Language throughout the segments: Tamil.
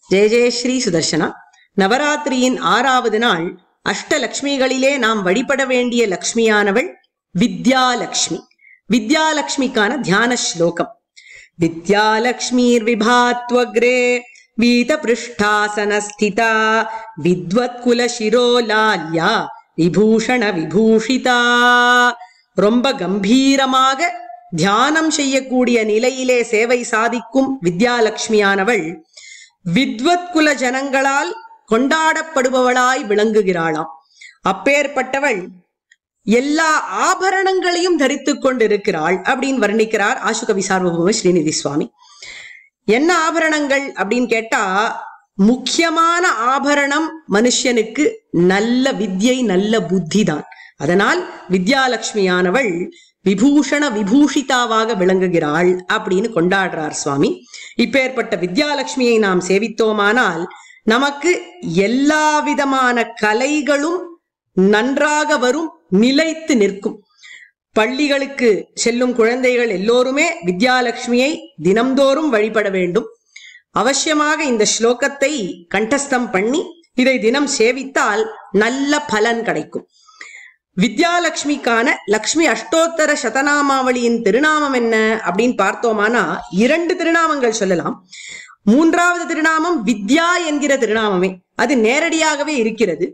ஜெய ஜெய ஸ்ரீ சுதர்சனா. நவராத்திரியின் 6வது நாள் அஷ்டலக்ஷ்மிகளிலே நாம் வழிபட வேண்டிய லக்ஷ்மியானவள் வித்யாலக்ஷ்மி. வித்யாலக்ஷ்மிக்கான தியான ஸ்லோகம். வித்யாலக்ஷ்மீர் விபாத்வக்ரே வீத பிருஷ்டாசனஸ்திதா வித்வத் குல சிரோலால்யா விபூஷண விபூஷிதா. ரொம்ப கம்பீரமாக தியானம் செய்யக்கூடிய நிலையிலே சேவை சாதிக்கும் வித்யாலக்ஷ்மியானவள் வித்வத் குல ஜனங்களால் கொண்டாடப்படுபவளாய் விளங்குகிறாளாம். அப்பேற்பட்டவள் எல்லா ஆபரணங்களையும் தரித்துக் கொண்டிருக்கிறாள் அப்படின்னு வர்ணிக்கிறார் ஆசுகவி சார்வபௌம ஸ்ரீநிதி சுவாமி. என்ன ஆபரணங்கள் அப்படின்னு கேட்டா, முக்கியமான ஆபரணம் மனுஷனுக்கு நல்ல வித்யை, நல்ல புத்தி தான். அதனால் வித்யாலக்ஷ்மியானவள் விபூஷண விபூஷிதாவாக விளங்குகிறாள் அப்படின்னு கொண்டாடுறார் சுவாமி. இப்பேற்பட்ட வித்யாலட்சுமியை நாம் சேவித்தோமானால் நமக்கு எல்லா விதமான கலைகளும் நன்றாக வரும், நிலைத்து நிற்கும். பள்ளிகளுக்கு செல்லும் குழந்தைகள் எல்லோருமே வித்யாலட்சுமியை தினம்தோறும் வழிபட வேண்டும். அவசியமாக இந்த ஸ்லோகத்தை கண்டஸ்தம் பண்ணி இதை தினம் சேவித்தால் நல்ல பலன் கிடைக்கும். வித்யாலட்சுமிக்கான லக்ஷ்மி அஷ்டோத்தர சதநாமாவளியின் திருநாமம் என்ன அப்படின்னு பார்த்தோமானா 2 திருநாமங்கள் சொல்லலாம். 3வது திருநாமம் வித்யா என்கிற திருநாமமே, அது நேரடியாகவே இருக்கிறது.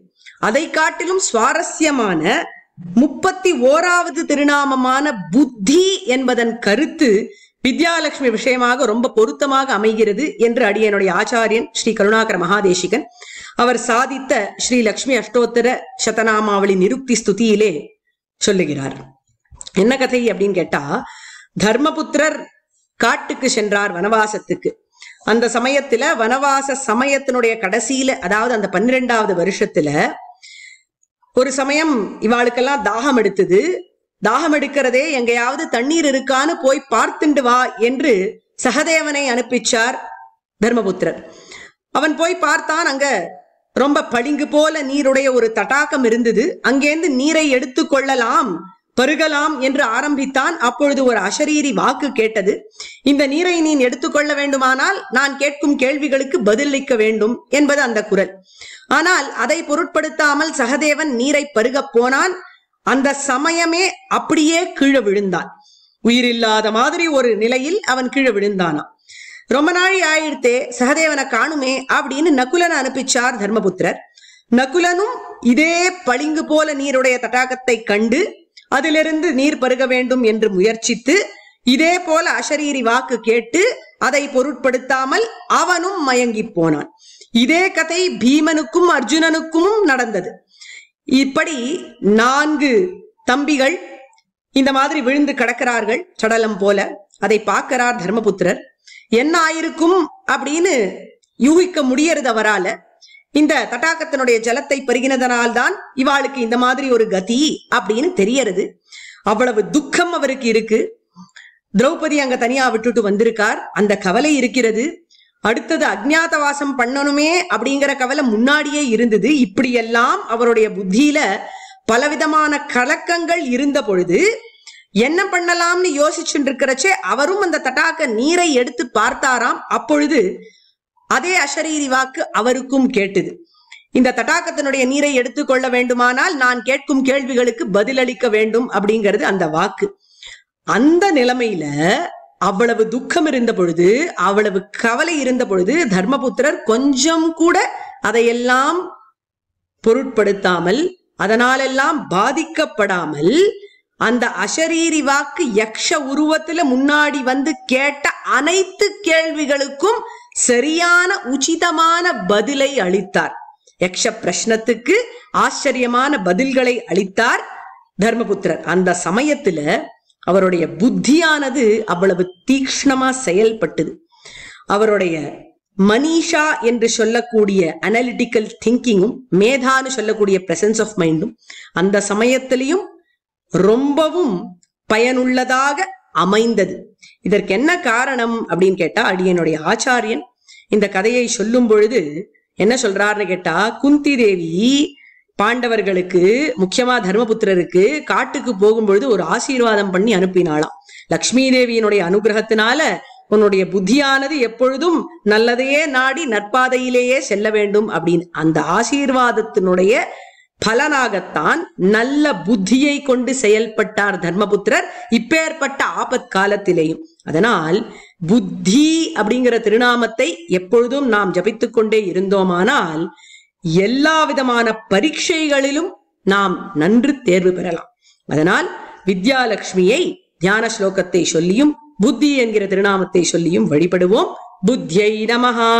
அதை காட்டிலும் சுவாரஸ்யமான 31வது திருநாமமான புத்தி என்பதன் கருத்து வித்யாலட்சுமி விஷயமாக ரொம்ப பொருத்தமாக அமைகிறது என்று அடியனுடைய ஆச்சாரியன் ஸ்ரீ கருணாகர மகாதேசிகன் அவர் சாதித்த ஸ்ரீ லக்ஷ்மி அஷ்டோத்தர சதநாமாவளி நிருக்தி ஸ்துதியிலே சொல்லுகிறார். என்ன கதை அப்படின்னு கேட்டா, தர்மபுத்திரர் காட்டுக்கு சென்றார் வனவாசத்துக்கு. அந்த சமயத்துல வனவாச சமயத்தினுடைய கடைசியில, அதாவது அந்த 12வது வருஷத்துல ஒரு சமயம் இவாளுக்கெல்லாம் தாகம் எடுத்தது. தாகம் எடுக்கிறதே, எங்கேயாவது தண்ணீர் இருக்கான்னு போய் பார்த்துண்டு வா என்று சகதேவனை அனுப்பிச்சார் தர்மபுத்திரர். அவன் போய் பார்த்தான். அங்க ரொம்ப பளிங்கு போல நீருடைய ஒரு தடாகம் இருந்தது. அங்கேருந்து நீரை எடுத்து கொள்ளலாம், பருகலாம் என்று ஆரம்பித்தான். அப்பொழுது ஒரு அசரீரி வாக்கு கேட்டது. இந்த நீரை நீ எடுத்துக்கொள்ள வேண்டுமானால் நான் கேட்கும் கேள்விகளுக்கு பதிலளிக்க வேண்டும் என்பது அந்த குரல். ஆனால் அதை பொருட்படுத்தாமல் சகதேவன் நீரை பருக போனான். அந்த சமயமே அப்படியே கீழே விழுந்தான். உயிரில்லாத மாதிரி ஒரு நிலையில் அவன் கீழே விழுந்தானா. ரொம்ப நாள் ஆயிடுத்தே, சகதேவனை காணுமே அப்படின்னு நகுலனை அனுப்பிச்சார் தர்மபுத்திரர். நகுலனும் இதே பளிங்கு போல நீருடைய தடாகத்தை கண்டு அதிலிருந்து நீர் பருக வேண்டும் என்று முயற்சித்து இதே போல அசரீரி வாக்கு கேட்டு அதை பொருட்படுத்தாமல் அவனும் மயங்கி போனான். இதே கதை பீமனுக்கும் அர்ஜுனனுக்கும் நடந்தது. இப்படி 4 தம்பிகள் இந்த மாதிரி விழுந்து கிடக்கிறார்கள் சடலம் போல. அதை பார்க்கிறார் தர்மபுத்திரர். என்ன ஆயிருக்கும் அப்படின்னு யூகிக்க முடியறது அவரால. இந்த தடாகத்தினுடைய ஜலத்தை பருகினதனால்தான் இவாளுக்கு இந்த மாதிரி ஒரு கதி அப்படின்னு தெரியறது. அவ்வளவு துக்கம் அவருக்கு இருக்கு. திரௌபதி அங்க தனியா விட்டுட்டு வந்திருக்கார், அந்த கவலை இருக்கிறது. அடுத்தது அஜ்ஞாதவாசம் பண்ணணுமே அப்படிங்கிற கவலை முன்னாடியே இருந்தது. இப்படியெல்லாம் அவருடைய புத்தியில பலவிதமான கலக்கங்கள் இருந்த பொழுது என்ன பண்ணலாம்னு யோசிச்சுட்டு இருக்கிறச்சே அவரும் அந்த தடாக நீரை எடுத்து பார்த்தாராம். அப்பொழுது அதே அசரீரி வாக்கு அவருக்கும் கேட்டது. இந்த தடாகத்தினுடைய நீரை எடுத்துக்கொள்ள வேண்டுமானால் நான் கேட்கும் கேள்விகளுக்கு பதிலளிக்க வேண்டும் அப்படிங்கிறது அந்த வாக்கு. அந்த நிலைமையில அவ்வளவு துக்கம் இருந்த பொழுது, அவ்வளவு கவலை இருந்த பொழுது தர்மபுத்திரர் கொஞ்சம் கூட அதையெல்லாம் பொருட்படுத்தாமல், அதனாலெல்லாம் பாதிக்கப்படாமல், அந்த அசரீரி வாக்கு யக்ஷ உருவத்துல முன்னாடி வந்து கேட்ட அனைத்து கேள்விகளுக்கும் சரியான உச்சிதமான பதிலை அளித்தார். யக்ஷ பிரஷ்னத்துக்கு ஆச்சரியமான பதில்களை அளித்தார் தர்மபுத்திரர். அந்த சமயத்துல அவருடைய புத்தியானது அவ்வளவு தீக்ஷ்ணமா செயல்பட்டது. அவருடைய மனிஷா என்று சொல்லக்கூடிய அனலிட்டிக்கல் திங்கிங்கும், மேதான்னு சொல்லக்கூடிய பிரசன்ஸ் ஆஃப் மைண்டும் அந்த சமயத்திலையும் ரொம்பவும் பயனுள்ளதாக அமைந்தது. இதற்கு என்ன காரணம் அப்படின்னு கேட்டா, அடியனுடைய ஆச்சாரியன் இந்த கதையை சொல்லும் பொழுது என்ன சொல்றாருன்னு கேட்டா, குந்தி தேவி பாண்டவர்களுக்கு, முக்கியமா தர்மபுத்திரருக்கு காட்டுக்கு போகும்பொழுது ஒரு ஆசீர்வாதம் பண்ணி அனுப்பினாளாம். லக்ஷ்மி தேவியினுடைய அனுகிரகத்தினால உன்னுடைய புத்தியானது எப்பொழுதும் நல்லதையே நாடி நற்பாதையிலேயே செல்ல வேண்டும் அப்படின்னு அந்த ஆசீர்வாதத்தினுடைய பலனாகத்தான் நல்ல புத்தியை கொண்டு செயல்பட்டார் தர்மபுத்திரர் இப்பேற்பட்ட ஆபத் காலத்திலேயும். அதனால் புத்தி அப்படிங்கிற திருநாமத்தை எப்பொழுதும் நாம் ஜபித்துக் கொண்டே இருந்தோமானால் எல்லா விதமான பரீட்சைகளிலும் நாம் நன்று தேர்வு பெறலாம். அதனால் வித்யாலட்சுமியை தியான ஸ்லோகத்தை சொல்லியும் புத்தி என்கிற திருநாமத்தை சொல்லியும் வழிபடுவோம். புத்தியை நமஹா.